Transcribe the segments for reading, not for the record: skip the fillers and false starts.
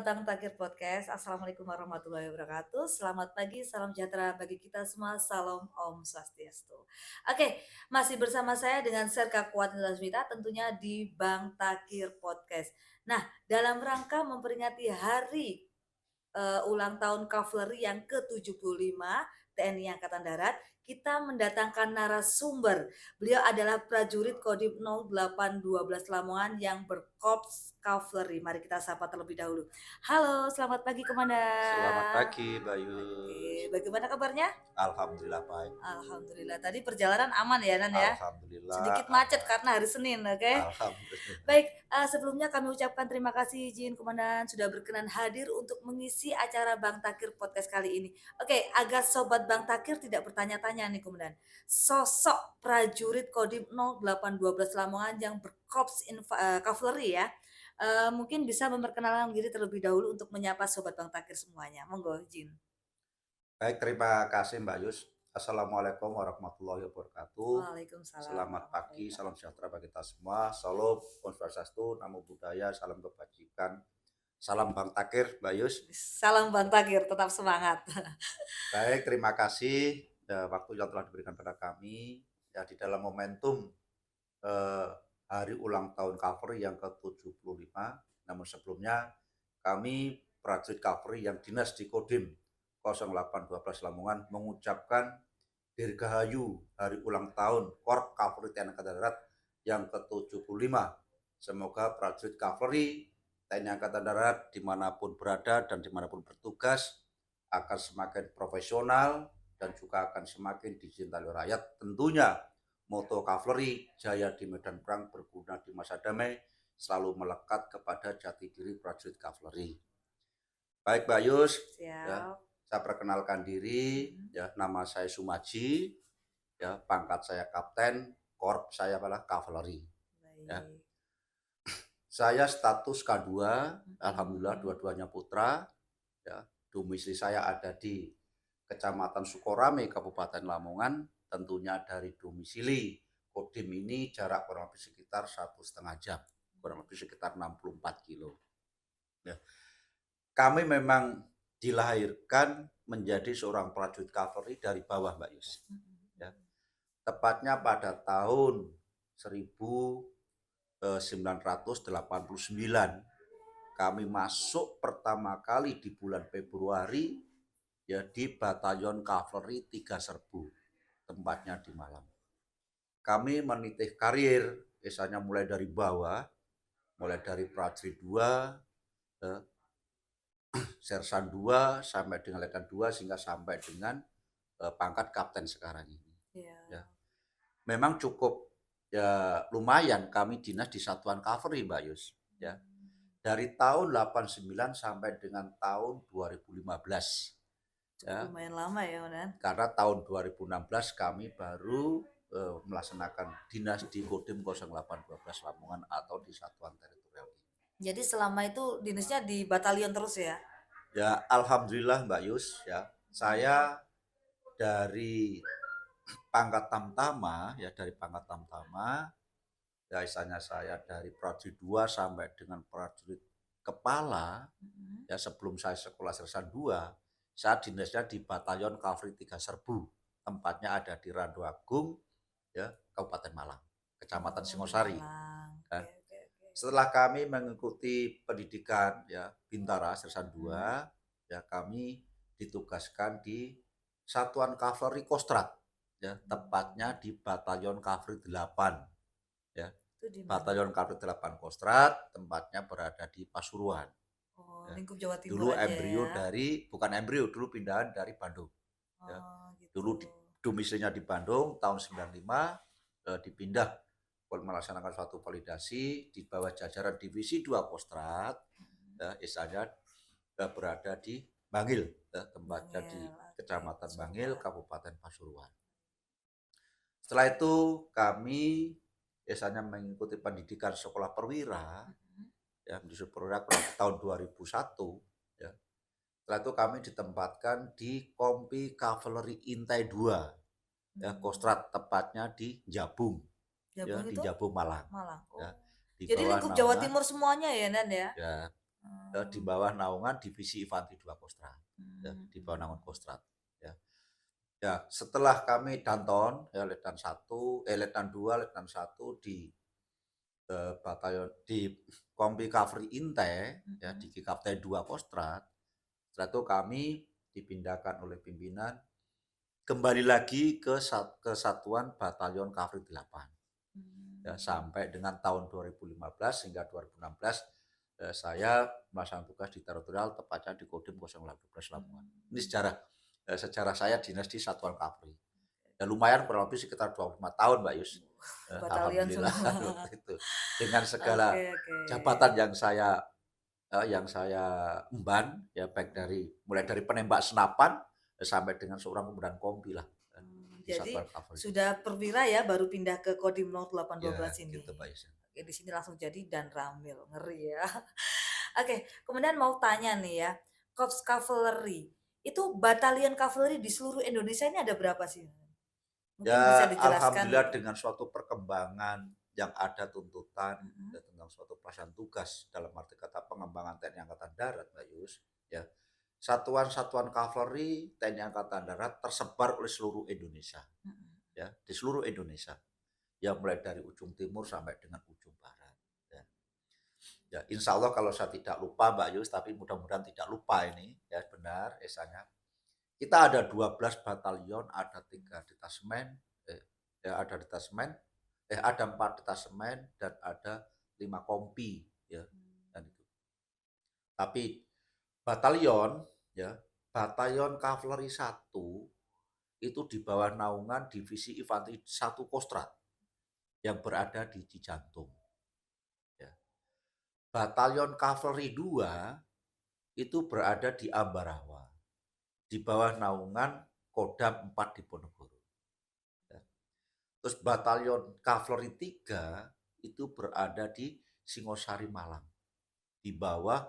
Sobat Bang Takir Podcast, Assalamualaikum warahmatullahi wabarakatuh. Selamat pagi, salam sejahtera bagi kita semua. Salam Om Swastiastu. Oke, masih bersama saya dengan Serka Kuat Lasmita tentunya di Bang Takir Podcast. Nah, dalam rangka memperingati hari ulang tahun Kavaleri yang ke-75 TNI Angkatan Darat, kita mendatangkan narasumber. Beliau adalah prajurit Kodim 0812 Lamongan yang berkorps Kavaleri. Mari kita sapa terlebih dahulu. Halo, selamat pagi Selamat Komandan. pagi, Bayus. Oke, bagaimana kabarnya? Alhamdulillah baik. Alhamdulillah. Tadi perjalanan aman ya, Nan ya? Alhamdulillah Sedikit macet aman. karena hari Senin, oke? Alhamdulillah. Baik, sebelumnya kami ucapkan terima kasih izin Komandan sudah berkenan hadir untuk mengisi acara Bang Takir Podcast kali ini. Oke, agar sobat Bang Takir tidak bertanya-tanya nih Komandan. Sosok prajurit Kodim 0812 Lamongan yang berkorps Kavaleri ya. Mungkin bisa memperkenalkan diri terlebih dahulu untuk menyapa sobat Bang Takir semuanya. Monggo izin. Baik, terima kasih Mbak Yus. Assalamualaikum warahmatullahi wabarakatuh. Waalaikumsalam Selamat warahmatullahi pagi, salam wabarakatuh. sejahtera bagi kita semua. Salam, Om Swastiastu, Namo Buddhaya, salam kebajikan. Salam Bang Takir, Mbak Yus. Salam Bang Takir, tetap semangat. Baik, terima kasih waktu yang telah diberikan pada kami ya di dalam momentum eh, hari ulang tahun Kavaleri yang ke-75. Namun sebelumnya kami prajurit Kavaleri yang dinas di Kodim 0812 Lamongan mengucapkan Dirgahayu hari ulang tahun Korps Kavaleri TNI Angkatan Darat yang ke-75. Semoga prajurit Kavaleri TNI Angkatan Darat dimanapun berada dan dimanapun bertugas akan semakin profesional dan juga akan semakin dicintai oleh rakyat. Tentunya moto Kavaleri, jaya di medan perang, berguna di masa damai, selalu melekat kepada jati diri prajurit Kavaleri. Baik Mbak Yus, ya, Siap. saya perkenalkan diri, ya, nama saya Sumaji, ya, pangkat saya Kapten, Korps saya adalah Kavaleri. Ya. Baik. Saya status K2, alhamdulillah dua-duanya putra, ya. Domisili saya ada di Kecamatan Sukorame, Kabupaten Lamongan, tentunya dari domisili Kodim ini jarak kurang lebih sekitar 1,5 jam, kurang lebih sekitar 64 kilo. Ya. Kami memang dilahirkan menjadi seorang prajurit Kavaleri dari bawah, Mbak Yus. Ya. Tepatnya pada tahun 1989 kami masuk pertama kali di bulan Februari ya di Batalion Kavaleri 3 Serbu, tempatnya di Malang. Kami meniti karir, misalnya mulai dari bawah, mulai dari prajurit 2, sersan 2, sampai dengan letnan 2, sehingga sampai dengan pangkat kapten sekarang ini. Ya. Memang cukup ya lumayan kami dinas di Satuan Kavaleri, Mbak Yus. Ya. Dari tahun 89 sampai dengan tahun 2015. Ya. Lumayan lama ya, Komandan. Karena tahun 2016 kami baru melaksanakan dinas di Kodim 0812 Lamongan atau di Satuan Teritorial. Jadi selama itu dinasnya di batalion terus ya? Ya, alhamdulillah Mbak Yus, ya. Saya dari pangkat tamtama, ya dari pangkat tamtama, ya istilahnya saya dari prajurit 2 sampai dengan prajurit kepala, ya sebelum saya sekolah sersan 2, saya dinasnya di Batalion Kavaleri 3 Serbu, tempatnya ada di Randu Agung, ya Kabupaten Malang, Kecamatan Singosari. Ya. Setelah kami mengikuti pendidikan ya Bintara sersan 2, ya kami ditugaskan di Satuan Kavaleri Kostrat, ya tepatnya di Batalion Kavaleri 8. Ya. Batalion Kavaleri 8 Kostrat, tempatnya berada di Pasuruan. Oh, ya. Lingkup Jawa Timur dulu aja embrio ya. dari, bukan embrio, dulu pindahan dari Bandung. Ya. Gitu. Dulu domisilinya di Bandung, tahun 95 dipindah melaksanakan suatu validasi di bawah jajaran Divisi 2 Kostrat, ya, istilahnya berada di Bangil, ya, tempatnya di Kecamatan Bangil, Kabupaten Pasuruan. Setelah itu kami biasanya mengikuti pendidikan sekolah perwira, ya menuju perwira tahun 2001. Ya. Setelah itu kami ditempatkan di Kompi Kavaleri Intai 2, ya Kostrat, tepatnya di Jabung, ya di Jabung Malang. Malang. Oh. Ya, di Jadi lingkup Jawa Timur semuanya ya, Nan ya? Ya, di Oh, bawah naungan Divisi Infanteri 2 Kostrad, ya, di bawah naungan mhm. Kostrad, ya. Ya, setelah kami Danton, ya Letnan 1, Letnan 2, Letnan 1 di batalion di Kompi Kavri Inte, ya Mhm. di Kikapten 2 Kostrad. Setelah itu kami dipindahkan oleh pimpinan kembali lagi ke Satuan Batalion Kavri 8. Ya, Mmm. sampai dengan tahun 2015 hingga 2016 saya melaksanakan tugas di teritorial tepatnya di Kodim 0812 Lamongan. Ini Mmm. sejarah saya dinas di Satuan Kavri. Ya lumayan kurang lebih sekitar 25 tahun Mbak Yus. Batalion Alhamdulillah semua. waktu itu. Dengan segala Oke oke. jabatan yang saya emban ya baik Mhm. mulai dari penembak senapan sampai dengan seorang komandan kompi lah di Jadi Satuan Kavri. sudah perwira ya baru pindah ke Kodim Ya 0812 gitu ini. Mbak Yus. Oke, di sini langsung jadi dan Ramil, ngeri ya. Oke, kemudian mau tanya nih ya, Korps Kavaleri, itu batalion kavaleri di seluruh Indonesia ini ada berapa sih? Mungkin bisa Ya dijelaskan alhamdulillah gitu? dengan suatu perkembangan yang ada tuntutan Mhm, ya, tentang suatu pelaksanaan tugas dalam arti kata pengembangan TNI Angkatan Darat Mbak Yus ya. Satuan-satuan kavaleri TNI Angkatan Darat tersebar oleh seluruh Indonesia mhm. ya, di seluruh Indonesia. Ya mulai dari ujung timur sampai dengan ujung barat. Ya, ya insya Allah kalau saya tidak lupa Mbak Yus, tapi mudah-mudahan tidak lupa ini, ya benar esanya. Kita ada 12 batalion, ada 3 detasemen, ya ada detasemen, ada 4 detasemen dan ada 5 kompi, ya. Dan itu. Tapi batalion, ya, batalion kavaleri 1 itu di bawah naungan Divisi Infanteri 1 Kostrad yang berada di Cijantung. Ya. Batalion Kavaleri 2 itu berada di Ambarawa, di bawah naungan Kodam 4 Diponegoro. Ya. Terus Batalion Kavaleri 3 itu berada di Singosari Malang, di bawah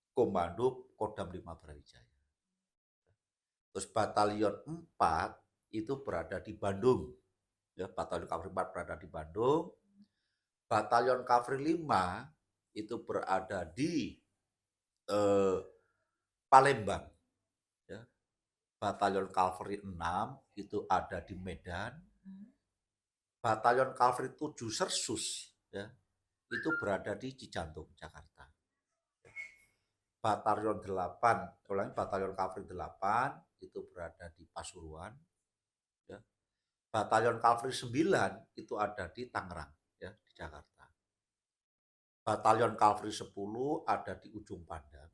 Komando Kodam 5 Brawijaya. Terus Batalion 4 itu berada di Bandung. Ya, Batalion Kavaleri 4 berada di Bandung. Batalion Kavaleri 5 itu berada di eh, Palembang. Ya. Batalion Cavalry 6 itu ada di Medan, Mhm. Batalion Cavalry 7 Sersus ya, itu berada di Cijantung, Jakarta. Batalion 8, Batalion Cavalry 8 itu berada di Pasuruan ya. Batalion Cavalry 9 itu ada di Tangerang ya, di Jakarta. Batalion Cavalry 10 ada di Ujung Pandang.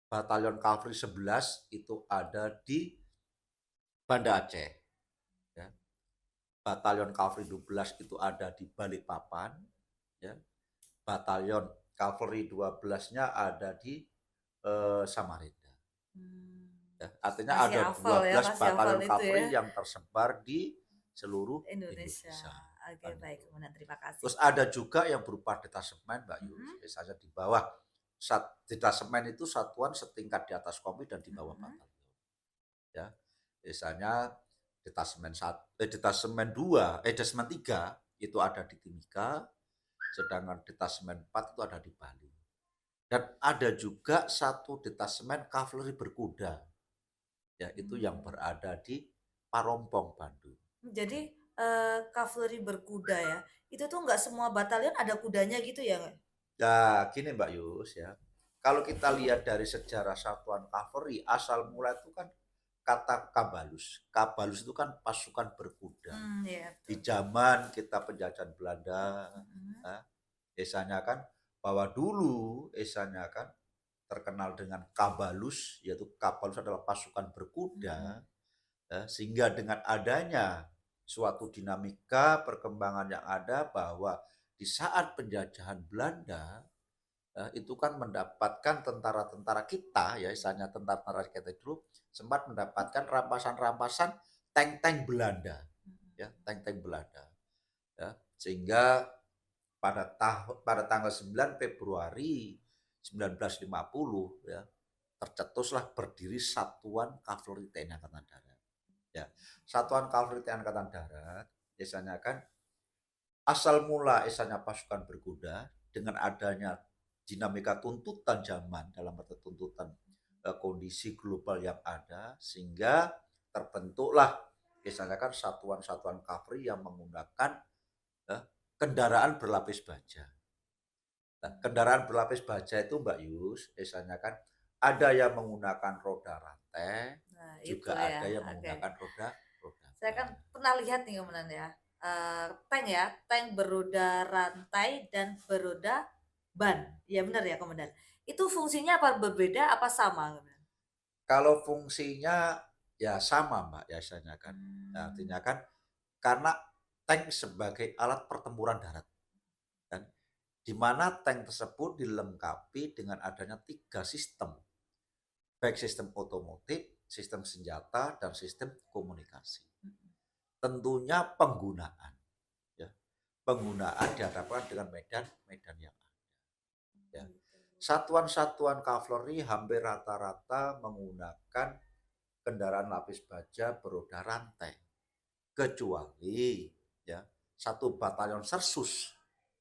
Batalion Cavalry 11 itu ada di Banda Aceh ya. Batalion Cavalry 12 itu ada di Balikpapan, ya. Batalion Cavalry 12-nya ada di Samarinda. Mmm. Ya. Artinya Masih ada hafal ya, 12 masih hafal batalion itu ya, cavalry yang tersebar di seluruh Indonesia. Indonesia. Oke Kan baik, itu. kemudian terima kasih. Terus ada juga yang berupa detasemen, Mbak Yus, Mhm, misalnya di bawah detasemen itu satuan setingkat di atas kompi dan di bawah mhm, batalion. Ya, misalnya detasemen 2, detasemen 3 itu ada di Timika, sedangkan detasemen 4 itu ada di Bali. Dan ada juga satu detasemen kavaleri berkuda, ya itu yang mmm. berada di Parompong, Bandung. Jadi, kavaleri berkuda ya, itu tuh nggak semua batalion ada kudanya gitu ya, nggak? Ya, gini Mbak Yus ya, kalau kita lihat dari sejarah satuan kavaleri, asal mula itu kan kata Kabalus. Kabalus itu kan pasukan berkuda. Iya Di betul. zaman kita penjajahan Belanda, Mhm, ya, esanya kan bahwa dulu esanya kan terkenal dengan Kabalus, yaitu Kabalus adalah pasukan mhm, berkuda, ya, sehingga dengan adanya suatu dinamika perkembangan yang ada bahwa di saat penjajahan Belanda itu kan mendapatkan tentara-tentara kita ya, istilahnya tentara-tentara kita dulu sempat mendapatkan rampasan-rampasan tank-tank Belanda, ya mhm. tank-tank Belanda, ya sehingga pada tanggal 9 Februari 1950 ya tercetuslah berdiri Satuan Kavaleri TNI Angkatan Darat. Ya, Satuan Kavaleri TNI Angkatan Darat biasanya kan asal mula isanya pasukan berkuda dengan adanya dinamika tuntutan zaman dalam arti tuntutan kondisi global yang ada sehingga terbentuklah misalnya kan satuan-satuan Kavri yang menggunakan eh, kendaraan berlapis baja. Nah, kendaraan berlapis baja itu Mbak Yus, misalnya kan ada yang menggunakan roda rantai, Nah, itu juga ya, ada yang oke. menggunakan roda roda Saya kan ban. pernah lihat nih komandan ya, tank ya, tank beroda rantai dan beroda ban. Iya benar ya komandan? Itu fungsinya apa berbeda apa sama komandan? Kalau fungsinya ya sama Mbak biasanya kan. Nah, Mmm, artinya kan karena tank sebagai alat pertempuran darat kan, di mana tank tersebut dilengkapi dengan adanya 3 sistem, baik sistem otomotif, sistem senjata, dan sistem komunikasi. mhm, Tentunya penggunaan, ya, penggunaan dihadapkan dengan medan-medan yang ada, ya. gitu. Satuan-satuan kavaleri hampir rata-rata menggunakan kendaraan lapis baja beroda rantai, kecuali ya satu batalion Sersus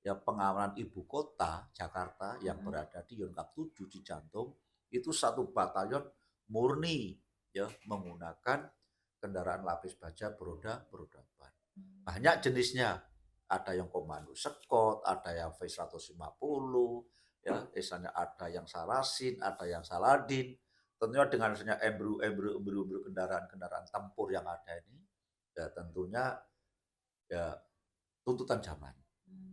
ya pengamanan ibu kota Jakarta yang Mhm, berada di Yonkav 7 di Jantung itu satu batalion murni ya menggunakan kendaraan lapis baja beroda beroda ban. Banyak mmm, jenisnya. Ada yang komando Sekot, ada yang V150, ya, misalnya ada yang Sarasin, ada yang Saladin. Tentunya dengan misalnya embrio-embrio kendaraan-kendaraan tempur yang ada ini, ya tentunya ya tuntutan zaman.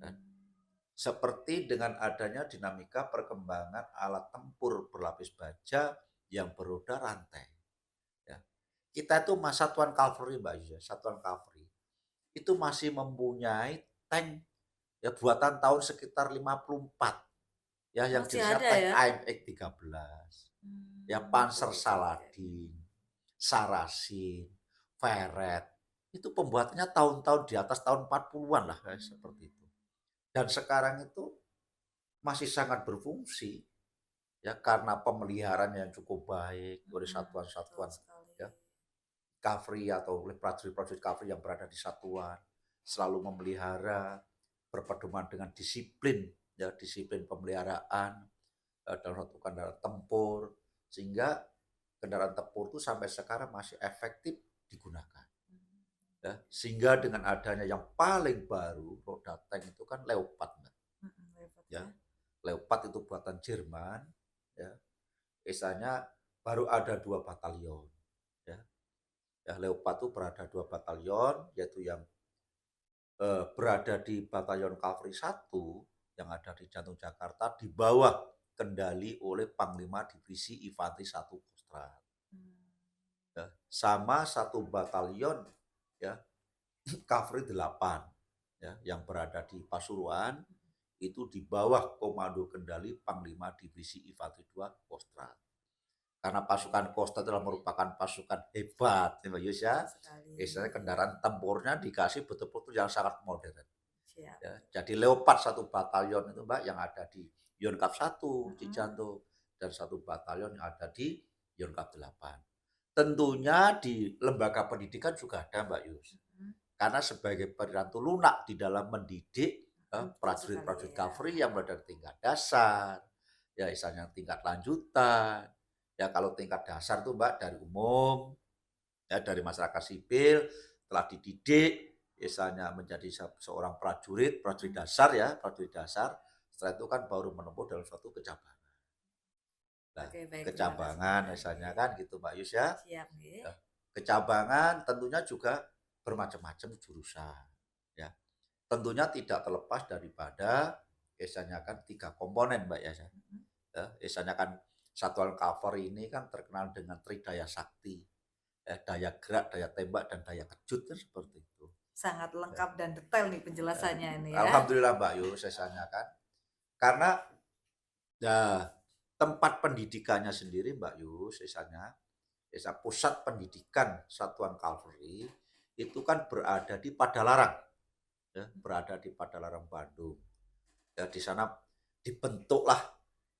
Kan. mmm, Seperti dengan adanya dinamika perkembangan alat tempur berlapis baja yang beroda rantai. Ya. Kita itu satuan cavalry Mbak Yus, ya, satuan cavalry itu masih mempunyai tank ya buatan tahun sekitar 54 ya yang masih jenisnya ada tank ya? AMX 13 ya Oke Panzer oke oke. Saladin, Sarasin, Feret itu pembuatannya tahun-tahun di atas tahun 40-an lah kayak seperti Mmm, itu. Dan sekarang itu masih sangat berfungsi ya karena pemeliharaan yang cukup baik oleh betul satuan-satuan sekali. ya Kavri atau oleh prajurit-prajurit Kavri yang berada di satuan selalu memelihara berpedoman dengan disiplin ya disiplin pemeliharaan dalam satu kendaraan tempur sehingga kendaraan tempur itu sampai sekarang masih efektif digunakan Mmm, ya sehingga dengan adanya yang paling baru roda tank itu kan Leopard Mbak, repot ya ya. Leopard itu buatan Jerman ya misalnya baru ada 2 batalion ya. Ya, Leopard itu berada 2 batalion, yaitu yang berada di Batalion Cavalry 1 yang ada di Jantung Jakarta di bawah kendali oleh Panglima Divisi Infanteri 1 Kostrad. Mmm, Ya, sama 1 batalion ya Cavalry 8 ya yang berada di Pasuruan itu di bawah komando kendali Panglima Divisi Infanteri 2 Kostrad. Karena pasukan Kostrad adalah merupakan pasukan hebat, ya Mbak Yus ya. betul sekali. Istilahnya kendaraan tempurnya dikasih betul-betul yang sangat modern. Siap. Ya. Jadi Leopard 1 batalion itu Mbak yang ada di Yonkav 1 di Mhm, Jantung dan 1 batalion yang ada di Yonkav 8. Tentunya di lembaga pendidikan juga ada Mbak Yus. mhm, Karena sebagai perantu lunak di dalam mendidik betul sekali prajurit-prajurit ya. Kavri yang mulai dari tingkat dasar, ya misalnya tingkat lanjutan, ya kalau tingkat dasar tuh Mbak dari umum, ya dari masyarakat sipil telah dididik misalnya menjadi seorang prajurit, prajurit Mhm, dasar ya, prajurit dasar. Setelah itu kan baru menempuh dalam suatu kecabangan. Nah, oke baik terima kasih kecabangan komandan, misalnya nggih. kan gitu Mbak Yus ya. Siap nggih. Ya, kecabangan tentunya juga bermacam-macam jurusan. Ya, tentunya tidak terlepas daripada misalnya kan 3 komponen Mbak ya. Mhm, Ya, misalnya kan satuan cover ini kan terkenal dengan tridaya sakti. Ya, daya gerak, daya tembak, dan daya kejut kan seperti itu. sangat Ya, lengkap dan detail nih ya. penjelasannya ini ya. Alhamdulillah Mbak Yus misalnya kan. Karena ya, tempat pendidikannya sendiri Mbak Yus misalnya, pusat pendidikan Satuan Cavalry itu kan berada di Padalarang, ya, berada di Padalarang Bandung. Ya, di sana dibentuklah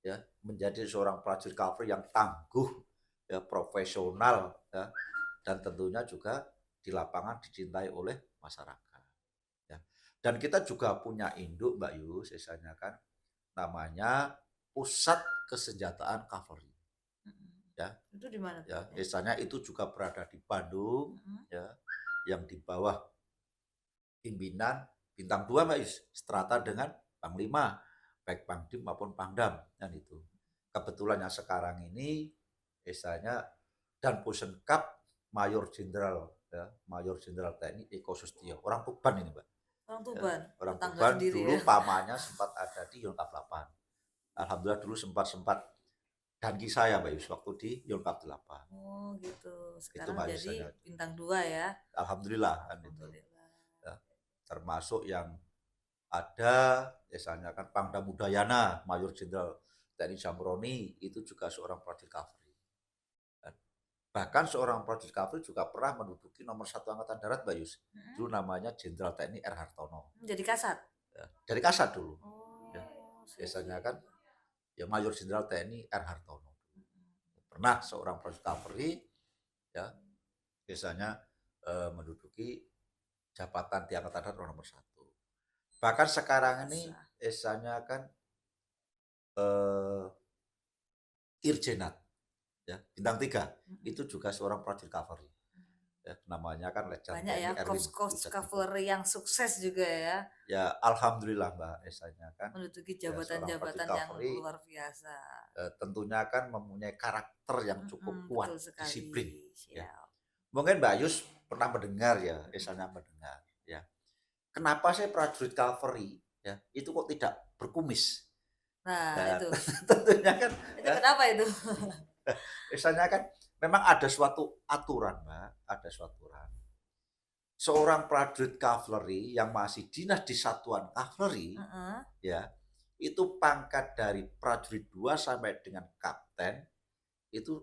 ya menjadi seorang prajurit cavalry yang tangguh, ya, profesional, ya, dan tentunya juga di lapangan dicintai oleh masyarakat. Ya. Dan kita juga punya induk Mbak Yus, misalnya kan namanya Pusat Kesenjataan Cavalry, Mhm. ya. Itu di mana Ya, tepatnya? desanya itu juga berada di Bandung, Mhm. ya, yang di bawah pimpinan bintang 2 Mbak Yus, seterata dengan Panglima, baik Pangdim maupun Pangdam, kan itu. Kebetulan yang sekarang ini desanya dan Pusenkap Mayor Jenderal, ya, Mayor Jenderal TNI Eko Sustio, orang Tuban ini Mbak, Orang ya, Tuban, orang tetangga Tuban sendiri ya? dulu pamannya sempat ada di Yonkav 8. Alhamdulillah dulu sempat-sempat danki saya Mbak Yus waktu di Yonkav 8. Oh gitu, Itu sekarang Mbak jadi Yusanya. bintang 2 ya? Alhamdulillah kan itu. Alhamdulillah. Ya, termasuk yang ada misalnya kan Pangdam Udayana, Mayor Jenderal TNI Zamroni itu juga seorang prajurit Cavalry. Dan bahkan seorang prajurit Cavalry juga pernah menduduki nomor 1 Angkatan Darat, Mbak Yus. Mhm. Dulu namanya Jenderal TNI R. Hartono. Jadi Kasat? Ya, dari Kasat dulu. Ya, Oh, siap biasanya siap. kan ya Mayor Jenderal TNI R. Hartono. Mhm. Pernah seorang prajurit Cavalry ya biasanya menduduki jabatan di Angkatan Darat nomor 1. Bahkan sekarang ini Biasa. esanya kan eh, Irjenat, ya, bintang 3 Mhm. itu juga seorang prajurit cavalry, ya, namanya kan Letjen Banyak ya TNI Erwin coach-coach Wijatiningrum. cavalry yang sukses juga ya, Ya, alhamdulillah Mbak esanya kan, menduduki ya seorang prajurit jabatan-jabatan yang cavalry luar biasa. tentunya kan mempunyai karakter yang cukup Mhm, kuat, betul sekali, disiplin, ya. siap. Mungkin Mbak Yus pernah mendengar ya, Mhm. esanya mendengar, ya. Kenapa sih prajurit cavalry ya itu kok tidak berkumis? Nah Ya, itu tentunya kan ya, kenapa itu? misalnya kan memang ada suatu aturan, Mbak, ada suatu aturan. Seorang prajurit cavalry yang masih dinas di satuan cavalry, Heeh. ya, itu pangkat dari prajurit 2 sampai dengan kapten itu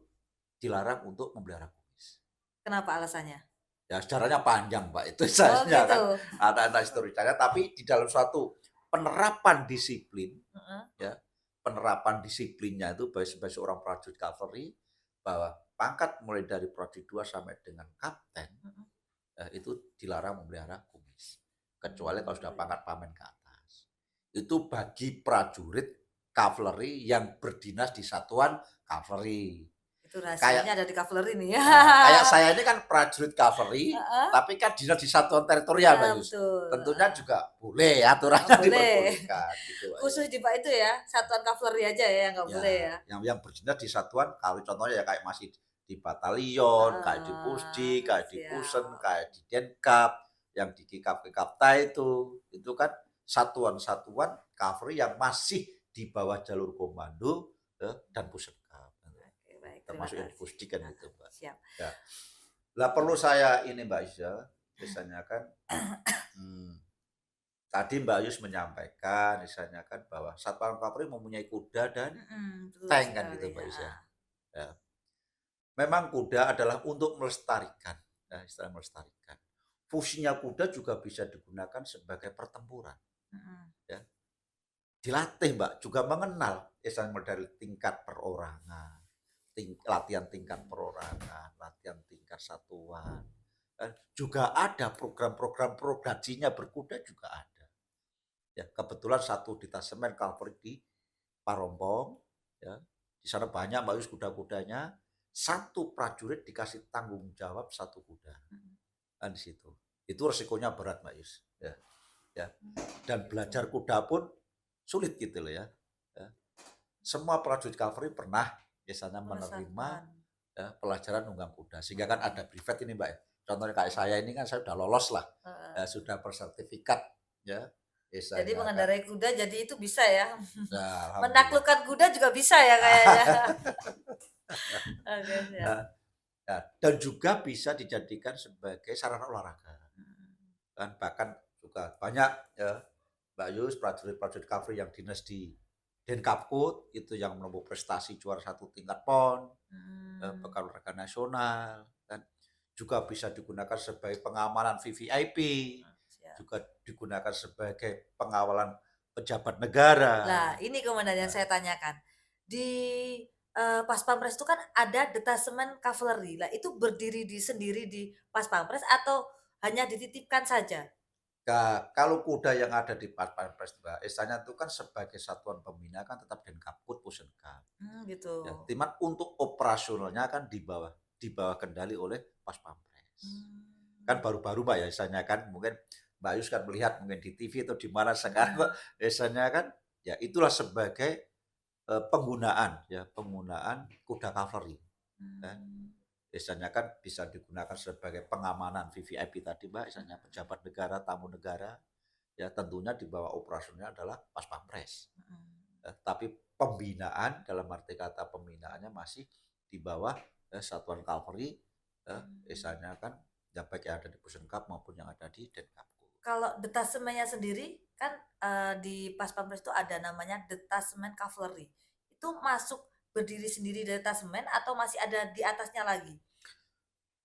dilarang untuk memelihara kumis. Kenapa alasannya? Ya sejarahnya panjang, Mbak, itu Oh saja gitu. kan ada historisnya, tapi di dalam suatu penerapan disiplin, Heeh. ya, penerapan disiplinnya itu sebagai seorang prajurit cavalry bahwa pangkat mulai dari prajurit 2 sampai dengan kapten, Mhm. itu dilarang memelihara kumis. Kecuali kalau sudah Oh ya. pangkat pamen ke atas. Itu bagi prajurit cavalry yang berdinas di satuan cavalry. Itu rahasianya Kayak ada di cavalry nih ya. kayak saya ini kan prajurit cavalry, Heeh. tapi kan dinas di satuan teritorial, Mbak Nah, Yus. betul, Tentunya heeh. juga boleh, Oh, aturannya boleh. diperbolehkan gitu, Mbak Khusus Yus. di Pak itu ya, satuan cavalry aja ya yang nggak boleh Ya, ya? yang berdinas di satuan kalau contohnya ya kayak masih di batalion, kayak di Pusdi, Heeh, kayak di Pusen, siap. kayak di Denkap, yang di Kikap-Kikapta itu kan satuan-satuan cavalry yang masih di bawah jalur komando dan Pusenkap. Oke, baik, terima Termasuk yang di kasih. Pusdi kan Heeh, itu, Mbak. siap. Ya. Lah perlu saya ini Mbak Isya, biasanya kan hmm, tadi Mbak Yus menyampaikan misalnya kan bahwa Satpam Kapolri mempunyai kuda dan Mhm, betul tank kan sekali, gitu Mbak Yus ya. heeh. Ya. Memang kuda adalah untuk melestarikan, ya, istilah melestarikan. Fungsinya kuda juga bisa digunakan sebagai pertempuran. Mhm. Ya. Dilatih Mbak juga mengenal misalnya dari tingkat perorangan, latihan tingkat perorangan, latihan tingkat satuan. Dan juga ada program-program progresinya berkuda juga ada. Ya, kebetulan satu detasemen cavalry di Parompong, ya. Di sana banyak Mbak Yus kuda-kudanya. Satu prajurit dikasih tanggung jawab satu kuda. Mhm. Kan di situ. Itu resikonya berat Mbak Yus. Ya, ya. Dan Gitu. belajar kuda pun sulit gitu loh ya. Ya. Semua prajurit cavalry pernah biasanya menerima Merasakan. ya, pelajaran nunggang kuda. Sehingga kan ada privat ini Mbak ya. Contohnya kayak saya ini kan saya sudah lolos lah. Heeh. Ya, sudah bersertifikat ya. Jadi Biasanya kan. mengendarai kuda jadi itu bisa ya? Ya, alhamdulillah. Menaklukkan kuda juga bisa ya kayaknya? Oke, siap. Nah, ya, dan juga bisa dijadikan sebagai sarana olahraga. Mhm. Kan bahkan juga banyak ya Mbak Yus prajurit-prajurit Kavri yang dinas di Denkapkut itu yang menempuh prestasi juara 1 tingkat PON, Mhm. Pekan Olahraga Nasional, kan juga bisa digunakan sebagai pengamanan VVIP, Siap. juga digunakan sebagai pengawalan pejabat negara. Lah, ini komandan yang Nah, saya tanyakan. Di, Pas Pampres itu kan ada detasemen cavalry. Lah, itu berdiri sendiri di Pas Pampres atau hanya dititipkan saja? Kalau kuda yang ada di Pas Pampres, Mbak, istilahnya itu kan sebagai satuan pembina kan tetap Denkapkut Pusenkab. Gitu. Ya, cuman untuk operasionalnya kan di bawah kendali oleh Pas Pampres. Kan Mmm, baru-baru, Mbak, ya istilahnya kan mungkin Mbak Yus kan melihat mungkin di TV atau di mana sekarang mhm, istilahnya kan ya itulah sebagai, penggunaan kuda cavalry ya. mmm, Istilahnya kan bisa digunakan sebagai pengamanan VVIP tadi, Mbak, istilahnya mhm pejabat negara, tamu negara, ya tentunya di bawah operasionalnya adalah Pas Pampres. mhm, Tapi pembinaan dalam arti kata pembinaannya masih di bawah, satuan cavalry, mmm. istilahnya kan yang baik yang ada di Pusenkab maupun yang ada di Denkapkut. Kalau detasemennya sendiri kan, di Pas Pampres itu ada namanya detasemen kavaleri. Itu masuk berdiri sendiri detasemen atau masih ada di atasnya lagi?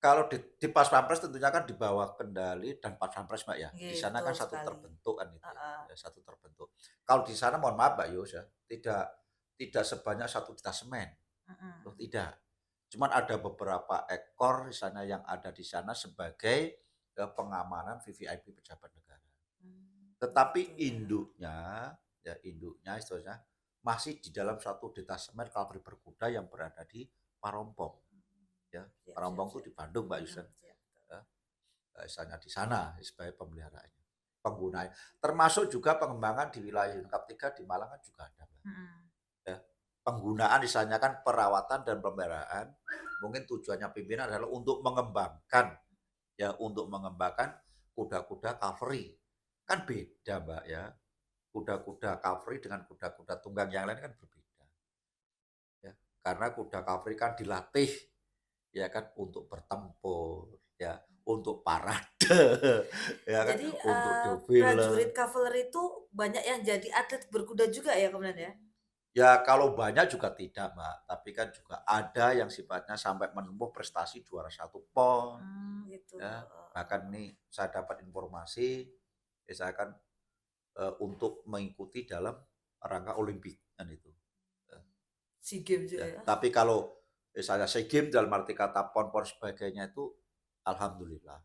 Kalau di Pas Pampres tentunya kan di bawah kendali dan Pas Pampres, Mbak, ya. Di Nggih, sana kan betul satu sekali. terbentuk kan itu ya, Heeh. ya satu terbentuk. Kalau di sana mohon maaf, Mbak Yus ya, tidak sebanyak satu detasemen, Mhm. loh tidak. Cuman ada beberapa ekor di sana yang ada di sana sebagai, pengamanan VVIP pejabat negara. Gitu Tetapi ya. induknya istilahnya masih di dalam satu detasemen kavalri berkuda yang berada di Parompong, ya. Siap siap Parompong itu siap. di Bandung, Mbak Yus Mhm, ya. siap, betul. Misalnya di sana sebagai pemeliharaannya, penggunanya. Termasuk juga pengembangan di wilayah Lengkap 3 di Malang kan juga ada, Mbak, Mhm. ya. Penggunaan misalnya kan perawatan dan pemeliharaan, mungkin tujuannya pimpinan adalah untuk mengembangkan kuda-kuda cavalry. Kan beda, Mbak, ya. Kuda-kuda cavalry dengan kuda-kuda tunggang yang lain kan berbeda, ya. Karena kuda cavalry kan dilatih, ya kan, untuk bertempur, ya, untuk parade, ya kan, Jadi, untuk prajurit defile. kavaleri itu banyak yang jadi atlet berkuda juga ya kemudian ya? Ya kalau banyak juga tidak, Mbak, tapi kan juga ada yang sifatnya sampai menempuh prestasi juara 1 PON, Gitu, ya. heeh Bahkan heeh. nih saya dapat informasi, misalkan, untuk mengikuti dalam rangka olimpik kan itu, eee, SEA Games juga ya. ya? Tapi kalau misalnya SEA Games dalam arti kata PON-PON sebagainya itu alhamdulillah.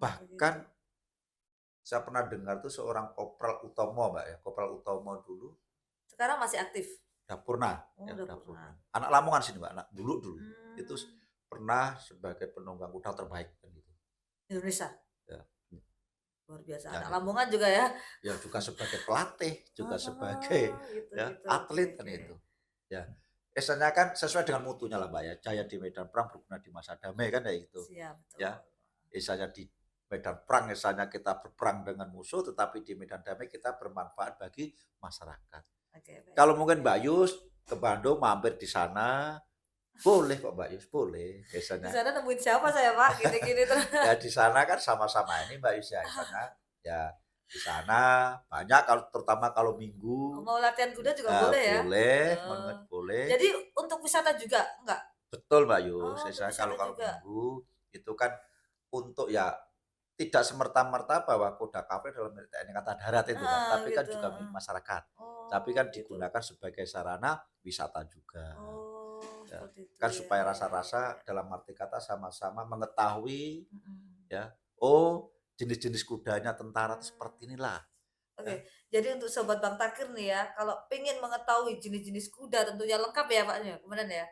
Bahkan Begitu. saya pernah dengar tuh seorang Kopral Utomo, Mbak, ya, Kopral Utomo dulu Sekarang masih aktif? Dapurna, Oh, ya udah Dapurna. pernah. Anak Lamongan sini, Mbak, anak dulu dulu. Itu Mmm, pernah sebagai penunggang kuda terbaik kan gitu. Indonesia? Ya, Luar biasa, ya anak itu. Lamongan juga ya? Ya juga sebagai pelatih, juga sebagai Oh, gitu ya gitu, oke atlet kan oke. itu. Ya, istilahnya kan sesuai dengan mutunya lah, Mbak, ya. Jaya di medan perang berguna di masa damai kan ya itu. Siap, Ya, betul. misalnya di medan perang misalnya kita berperang dengan musuh, tetapi di medan damai kita bermanfaat bagi masyarakat. Oke, baik Kalau baik mungkin baik. Mbak Yus ke Bandung mampir di sana, boleh kok Mbak Yus, boleh. Di Biasanya sana nemuin siapa saya, Pak? Gini-gini terus. ya di sana kan sama-sama ini Mbak Yus ya, di sana ya di sana banyak kalau terutama kalau Minggu, Mau latihan kuda juga boleh ya? boleh, Oh. banget boleh. Jadi untuk wisata juga? Enggak? Betul Mbak Yus, Oh, untuk saya kalau wisata kalau juga? Minggu itu kan untuk ya tidak semerta-merta bahwa kuda kapal dalam milik TNI Angkatan Darat itu kan, Heeh, tapi kan gitu, juga heeh. milik masyarakat. Tapi Oh, kan gitu. digunakan sebagai sarana wisata juga. Oh, Ya, seperti itu. kan Ya supaya ya ya ya rasa-rasa ya. dalam arti kata sama-sama mengetahui Mhm. ya, oh jenis-jenis kudanya tentara tuh seperti Mmm. inilah, Oke, ya. jadi untuk sobat Bang Takir nih ya, kalau pengen mengetahui jenis-jenis kuda tentunya lengkap ya Paknya, kemudian ya.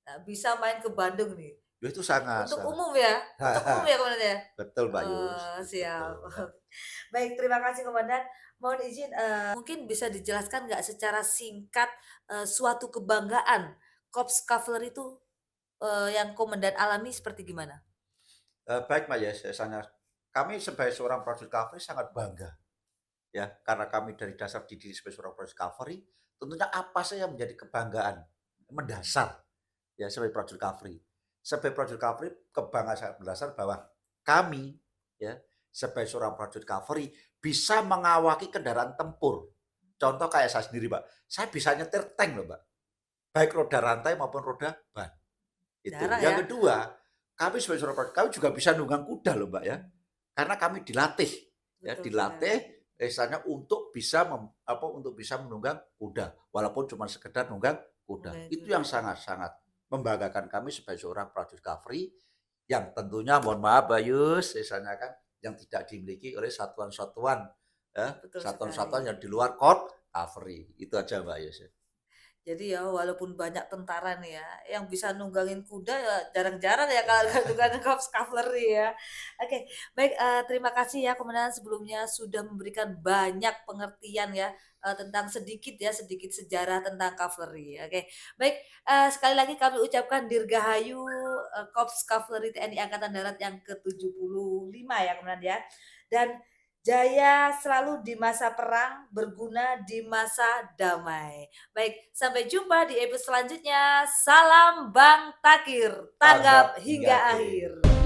Nah, bisa main ke Bandung nih. Ya itu sangat Untuk sangat umum ya? Untuk umum ya kemudian ya? betul Mbak Yus, Oh, siap. betul ya. Baik, terima kasih Komandan. Mohon izin, mungkin bisa dijelaskan nggak secara singkat, suatu kebanggaan Korps Kavaleri itu, yang Komandan alami seperti gimana? Baik Mbak Yus, misalnya kami sebagai seorang prajurit Kavri sangat bangga ya, karena kami dari dasar dididik sebagai seorang prajurit Kavri, tentunya apa sih yang menjadi kebanggaan mendasar ya sebagai prajurit Kavri. Sebagai prajurit Kavri, kebanggaan sangat mendasar bahwa kami ya sebagai seorang prajurit Kavri bisa mengawaki kendaraan tempur. Contoh kayak saya sendiri, Mbak, saya bisa nyetir tank loh, Mbak, baik roda rantai maupun roda ban. Itu. Jarang ya? Yang kedua, kami sebagai seorang prajurit, kami juga bisa nunggang kuda loh, Mbak, ya. Mmm, Karena kami dilatih, ya, betul dilatih sekali. misalnya untuk bisa menunggang kuda, walaupun cuma sekedar nunggang kuda. Nunggangi Itu kuda yang ya. sangat-sangat membanggakan kami sebagai seorang prajurit Kavri yang tentunya mohon maaf Bayus, misalnya kan yang tidak dimiliki oleh satuan-satuan, ya, betul satuan-satuan yang sekali. di luar Cavalry. Itu aja Mbak Yose. Jadi ya walaupun banyak tentara nih ya, yang bisa nunggangi kuda ya jarang-jarang ya kalau Ya. nggak Corps Cavalry ya. Oke, baik, terima kasih ya Komandan sebelumnya sudah memberikan banyak pengertian ya, tentang sedikit sejarah tentang Cavalry. Oke, baik, sekali lagi kami ucapkan Dirgahayu, Korps Cavalry TNI Angkatan Darat yang ke-75 ya Komandan ya. Dan jaya selalu di masa perang, berguna di masa damai. Baik, sampai jumpa di episode selanjutnya. Salam Bang Takir, Tanggap tanggap hingga hingga akhir. akhir.